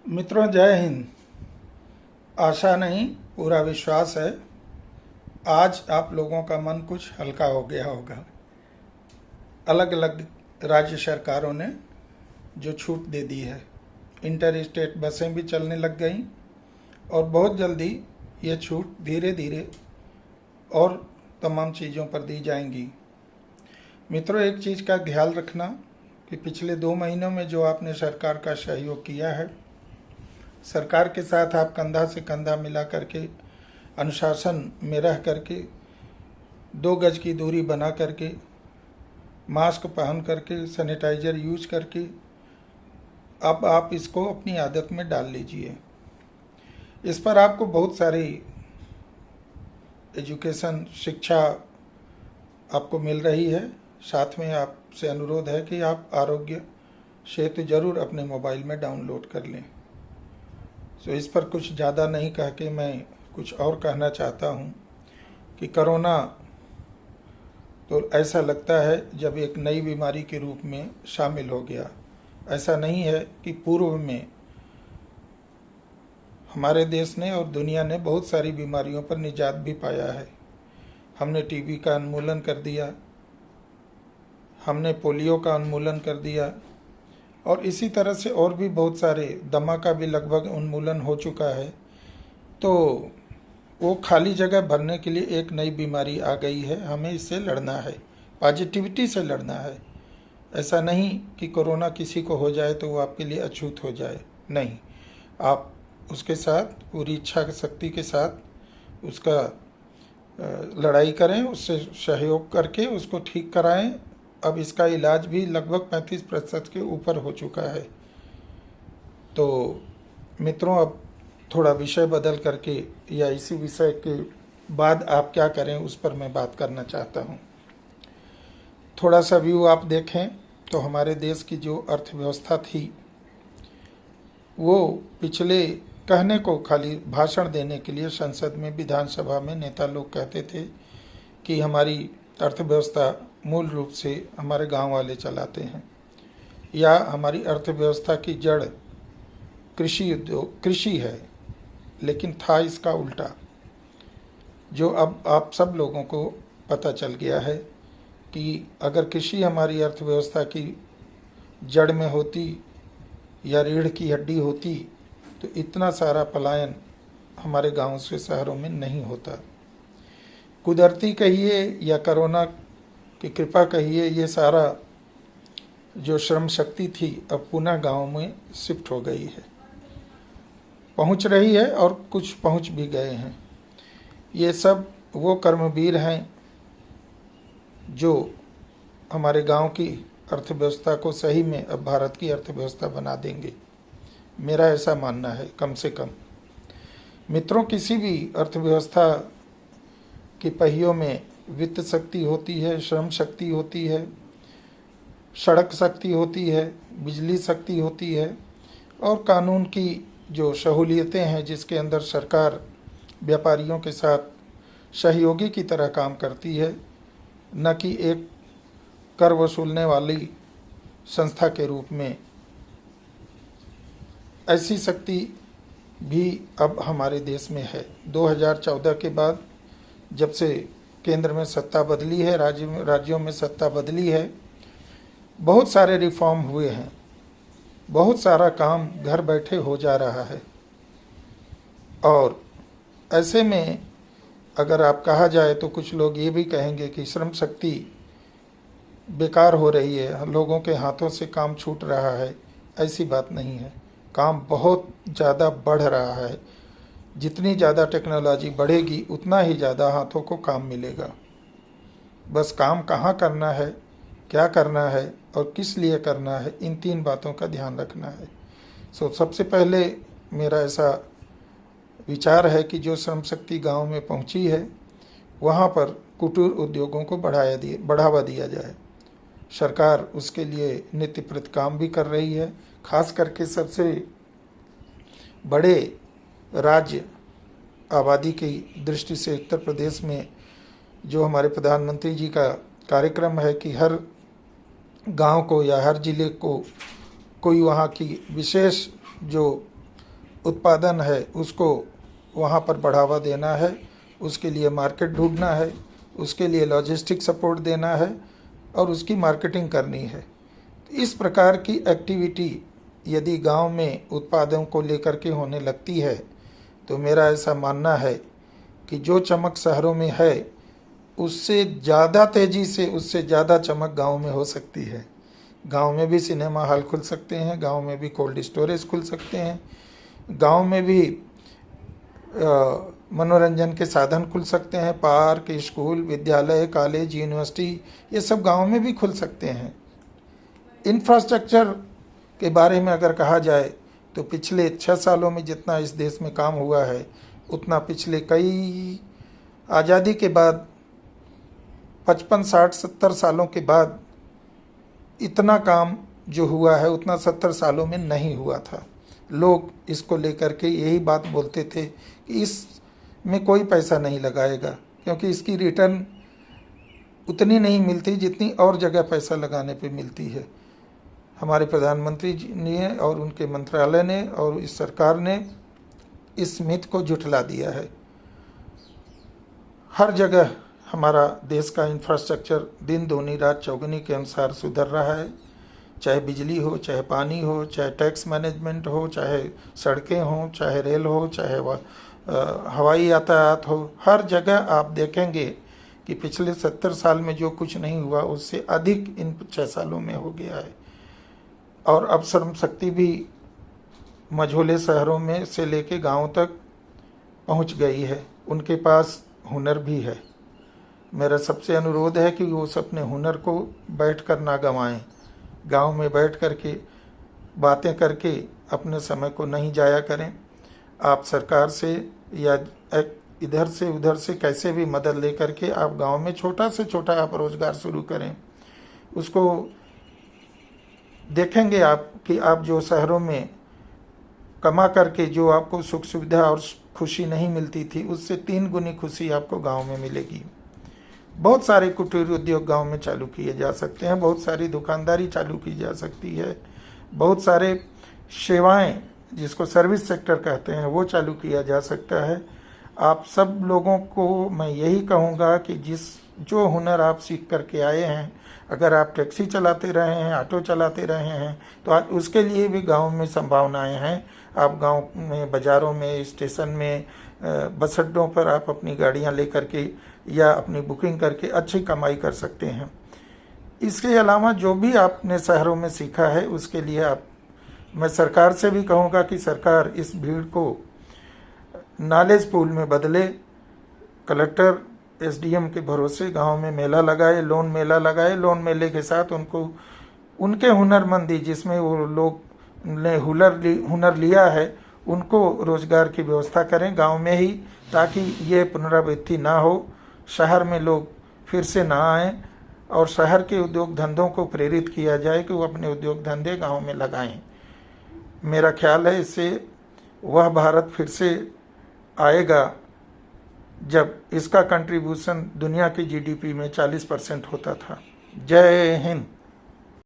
मित्रों, जय हिंद। आशा नहीं, पूरा विश्वास है आज आप लोगों का मन कुछ हल्का हो गया होगा। अलग अलग राज्य सरकारों ने जो छूट दे दी है, इंटर स्टेट बसें भी चलने लग गई और बहुत जल्दी ये छूट धीरे धीरे और तमाम चीज़ों पर दी जाएंगी। मित्रों, एक चीज़ का ख्याल रखना कि पिछले 2 महीनों में जो आपने सरकार का सहयोग किया है, सरकार के साथ आप कंधा से कंधा मिला करके, अनुशासन में रह करके, 2 गज की दूरी बना करके, मास्क पहन करके, सैनिटाइजर यूज करके, अब आप इसको अपनी आदत में डाल लीजिए। इस पर आपको बहुत सारी एजुकेशन, शिक्षा आपको मिल रही है। साथ में आपसे अनुरोध है कि आप आरोग्य सेतु जरूर अपने मोबाइल में डाउनलोड कर लें। तो इस पर कुछ ज़्यादा नहीं कह के मैं कुछ और कहना चाहता हूँ कि कोरोना तो ऐसा लगता है जब एक नई बीमारी के रूप में शामिल हो गया। ऐसा नहीं है कि पूर्व में हमारे देश ने और दुनिया ने बहुत सारी बीमारियों पर निजात भी पाया है। हमने टीबी का उन्मूलन कर दिया, हमने पोलियो का उन्मूलन कर दिया और इसी तरह से और भी बहुत सारे, दमा का भी लगभग उन्मूलन हो चुका है। तो वो खाली जगह भरने के लिए एक नई बीमारी आ गई है। हमें इससे लड़ना है, पॉजिटिविटी से लड़ना है। ऐसा नहीं कि कोरोना किसी को हो जाए तो वो आपके लिए अछूत हो जाए, नहीं। आप उसके साथ पूरी इच्छा शक्ति के साथ उसका लड़ाई करें, उससे सहयोग करके उसको ठीक कराएं। अब इसका इलाज भी लगभग 35% के ऊपर हो चुका है। तो मित्रों, अब थोड़ा विषय बदल करके या इसी विषय के बाद आप क्या करें उस पर मैं बात करना चाहता हूँ। थोड़ा सा व्यू आप देखें तो हमारे देश की जो अर्थव्यवस्था थी, वो पिछले, कहने को खाली भाषण देने के लिए संसद में, विधानसभा में नेता लोग कहते थे कि हमारी अर्थव्यवस्था मूल रूप से हमारे गांव वाले चलाते हैं, या हमारी अर्थव्यवस्था की जड़ कृषि उद्योग, कृषि है। लेकिन था इसका उल्टा, जो अब आप सब लोगों को पता चल गया है कि अगर कृषि हमारी अर्थव्यवस्था की जड़ में होती या रीढ़ की हड्डी होती तो इतना सारा पलायन हमारे गांव से शहरों में नहीं होता। कुदरती कहिए या कोरोना की कृपा कहिए, ये सारा जो श्रम शक्ति थी अब पुनः गांव में शिफ्ट हो गई है, पहुंच रही है और कुछ पहुंच भी गए हैं। ये सब वो कर्मवीर हैं जो हमारे गांव की अर्थव्यवस्था को सही में अब भारत की अर्थव्यवस्था बना देंगे, मेरा ऐसा मानना है कम से कम। मित्रों, किसी भी अर्थव्यवस्था के पहियों में वित्त शक्ति होती है, श्रम शक्ति होती है, सड़क शक्ति होती है, बिजली शक्ति होती है और कानून की जो सहूलियतें हैं जिसके अंदर सरकार व्यापारियों के साथ सहयोगी की तरह काम करती है, न कि एक कर वसूलने वाली संस्था के रूप में। ऐसी शक्ति भी अब हमारे देश में है। 2014 के बाद जब से केंद्र में सत्ता बदली है, राज्यों में सत्ता बदली है, बहुत सारे रिफॉर्म हुए हैं, बहुत सारा काम घर बैठे हो जा रहा है। और ऐसे में अगर आप कहा जाए तो कुछ लोग ये भी कहेंगे कि श्रम शक्ति बेकार हो रही है, लोगों के हाथों से काम छूट रहा है। ऐसी बात नहीं है, काम बहुत ज़्यादा बढ़ रहा है। जितनी ज़्यादा टेक्नोलॉजी बढ़ेगी उतना ही ज़्यादा हाथों को काम मिलेगा। बस काम कहाँ करना है, क्या करना है और किस लिए करना है, इन 3 बातों का ध्यान रखना है। सबसे पहले मेरा ऐसा विचार है कि जो श्रम शक्ति गाँव में पहुँची है वहाँ पर कुटीर उद्योगों को बढ़ावा दिया जाए। सरकार उसके लिए नित्य प्रति काम भी कर रही है। खास करके सबसे बड़े राज्य आबादी की दृष्टि से उत्तर प्रदेश में जो हमारे प्रधानमंत्री जी का कार्यक्रम है कि हर गांव को या हर जिले को कोई वहाँ की विशेष जो उत्पादन है उसको वहाँ पर बढ़ावा देना है, उसके लिए मार्केट ढूंढना है, उसके लिए लॉजिस्टिक सपोर्ट देना है और उसकी मार्केटिंग करनी है। इस प्रकार की एक्टिविटी यदि गांव में उत्पादों को लेकर के होने लगती है तो मेरा ऐसा मानना है कि जो चमक शहरों में है उससे ज़्यादा तेज़ी से, उससे ज़्यादा चमक गांव में हो सकती है। गांव में भी सिनेमा हॉल खुल सकते हैं, गांव में भी कोल्ड स्टोरेज खुल सकते हैं, गांव में भी मनोरंजन के साधन खुल सकते हैं, पार्क, स्कूल, विद्यालय, कॉलेज, यूनिवर्सिटी, ये सब गांव में भी खुल सकते हैं। इंफ्रास्ट्रक्चर के बारे में अगर कहा जाए तो पिछले 6 सालों में जितना इस देश में काम हुआ है उतना पिछले कई आज़ादी के बाद 55, 60, 70 सालों के बाद इतना काम जो हुआ है उतना 70 सालों में नहीं हुआ था। लोग इसको लेकर के यही बात बोलते थे कि इसमें कोई पैसा नहीं लगाएगा क्योंकि इसकी रिटर्न उतनी नहीं मिलती जितनी और जगह पैसा लगाने पे मिलती है। हमारे प्रधानमंत्री जी ने और उनके मंत्रालय ने और इस सरकार ने इस मिथ को झुठला दिया है। हर जगह हमारा देश का इंफ्रास्ट्रक्चर दिन दूनी रात चौगुनी के अनुसार सुधर रहा है, चाहे बिजली हो, चाहे पानी हो, चाहे टैक्स मैनेजमेंट हो, चाहे सड़कें हों, चाहे रेल हो, चाहे हवाई यातायात हो। हर जगह आप देखेंगे कि पिछले 70 साल में जो कुछ नहीं हुआ उससे अधिक इन 6 सालों में हो गया है। और अब श्रम शक्ति भी मझोले शहरों में से लेके गाँव तक पहुंच गई है, उनके पास हुनर भी है। मेरा सबसे अनुरोध है कि वो अपने हुनर को बैठकर ना गंवाएं, गांव में बैठ कर के बातें करके अपने समय को नहीं जाया करें। आप सरकार से या इधर से उधर से कैसे भी मदद लेकर के आप गांव में छोटा से छोटा आप रोज़गार शुरू करें। उसको देखेंगे आप कि आप जो शहरों में कमा करके जो आपको सुख सुविधा और खुशी नहीं मिलती थी उससे 3 गुनी खुशी आपको गांव में मिलेगी। बहुत सारे कुटीर उद्योग गांव में चालू किए जा सकते हैं, बहुत सारी दुकानदारी चालू की जा सकती है, बहुत सारे सेवाएं जिसको सर्विस सेक्टर कहते हैं वो चालू किया जा सकता है। आप सब लोगों को मैं यही कहूँगा कि जो हुनर आप सीख करके आए हैं, अगर आप टैक्सी चलाते रहे हैं, ऑटो चलाते रहे हैं तो आज उसके लिए भी गांव में संभावनाएं हैं। आप गांव में, बाज़ारों में, स्टेशन में, बस अड्डों पर आप अपनी गाड़ियां लेकर के या अपनी बुकिंग करके अच्छी कमाई कर सकते हैं। इसके अलावा जो भी आपने शहरों में सीखा है उसके लिए मैं सरकार से भी कहूँगा कि सरकार इस भीड़ को नॉलेज पूल में बदले। कलेक्टर, एसडीएम के भरोसे गांव में मेला लगाए, लोन मेला लगाए, लोन मेले के साथ उनको उनके हुनरमंदी जिसमें वो लोग ने हुनर लिया है उनको रोज़गार की व्यवस्था करें गांव में ही, ताकि ये पुनरावृत्ति ना हो, शहर में लोग फिर से ना आएँ और शहर के उद्योग धंधों को प्रेरित किया जाए कि वो अपने उद्योग धंधे गांव में लगाएं। मेरा ख्याल है इससे वह भारत फिर से आएगा जब इसका कंट्रीब्यूशन दुनिया की जीडीपी में 40% होता था। जय हिंद।